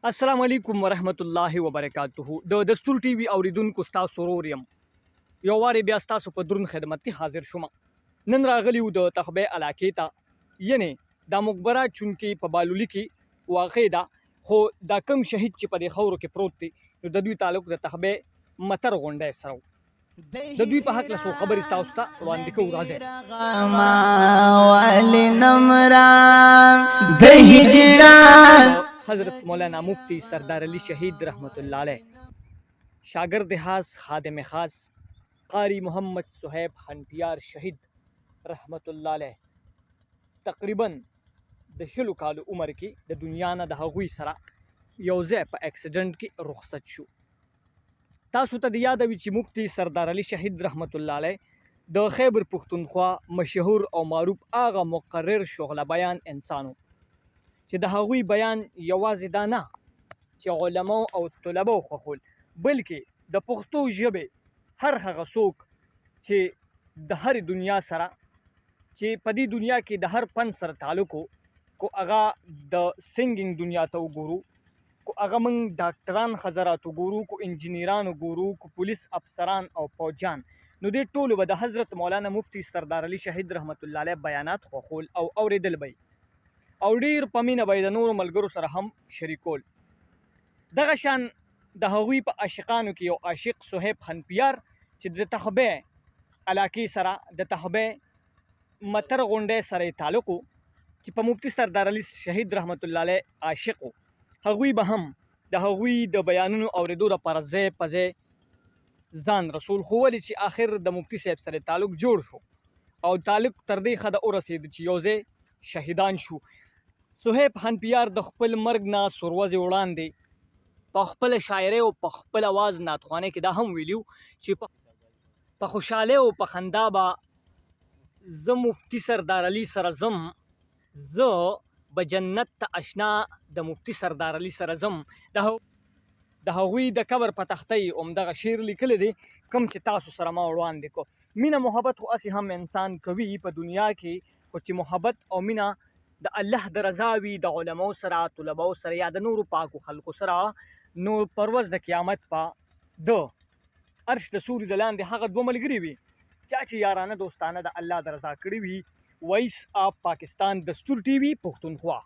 السلام علیکم ورحمت الله وبرکاته. د دستور ټي وي اوریدونکو ستاسو سرور یم. یو وارې بیا ستاسو په درون خدمت کې حاضر شوم. نن راغلی و د تخبه علاقې ته، یعنی دا مقبره چونکې په بالولي کې واقع ده، خو دا کم شهید چې په دې خاورو کې پروت دی نو د دوی تعلق د تخبه متر غونډی سره و. د دوی په حق له څو خبرې تاسو ته وړاندې کوو. راځئ. حضرت مولانا مفتی سردار علی شهید رحمت الله علیه، شاگرد خاص خادم خاص قاری محمد صہیب خنپیار شهید رحمت الله علیه، تقریبا د 20 کالو عمر کې د دنیا نه د هغوی سره یو ځای په اکسیډنټ کې رخصت شو. تاسو ته د یاد وي چې مفتی سردار علی شهید رحمت الله علیه د خیبر پښتونخوا مشهور او معروف هغه مقرر شغله بیان انسانو چې د هغوی بیان یوازې دا نه چې علماو او طلباو خوښول، بلکې د پښتو ژبې هر هغه څوک چې د هرې دنیا سره چې په دې دنیا کې د هر فن سره تعلق کو هغه د سنګینګ دنیا ته وګورو، کو هغه موږ ډاکټران حضرات وګورو، کو انجینیران وګورو، کو پولیس افسران او فوجان، نو دې ټولو به د حضرت مولانا مفتی سردار علی شهید رحمت الله علیه بیانات خوښول او اوریدل به او ډیر په مینه به د نورو ملګرو سره هم شریکول. دغه شان د هغوی په عاشقانو کې یو عاشق صہیب خنپیار چې د تخبه علاقې سره د تخبه متر غونډی سره تعلق و، چې په مفتی سردار علی شهید رحمت الله علیه عاشق و، هغوی به هم د هغوی د بیانونو اوریدو لپاره ځای په ځای ځان رسول ښوولي چې آخر د مفتی صاحب سره تعلق جوړ شو او تعلق تر دې حده ورسېد چې یو ځای شهیدان شو. صہیب خنپیار د خپل مرګ نه څو ورځې وړاندې په خپله شاعرۍ او په خپل اواز نعتخوانۍ کې دا هم ویلي چې په خوشحالۍ او په خندا به زه مفتی سردار علی سره ځم، زه به جنت ته اشنا د مفتی سردار علی سره ځم. د هغوی د قبر په تختۍ همدغه شعر لیکلی دی کوم چې تاسو سره ما وړاندې کړو. مینه محبت خو هسې هم انسان کوي په دنیا کې، خو چې محبت او مینه د الله د رضا وي، د علماو سره، طلباو سره یا د نورو پاکو خلکو سره، نو پر ورځ د قیامت په د عرش د سوري د لاندې هغه دوه ملګري وي چې یارانه دوستانه د الله د رضا کړي وي. وایس آف پاکستان دستور ټي وي پښتونخوا.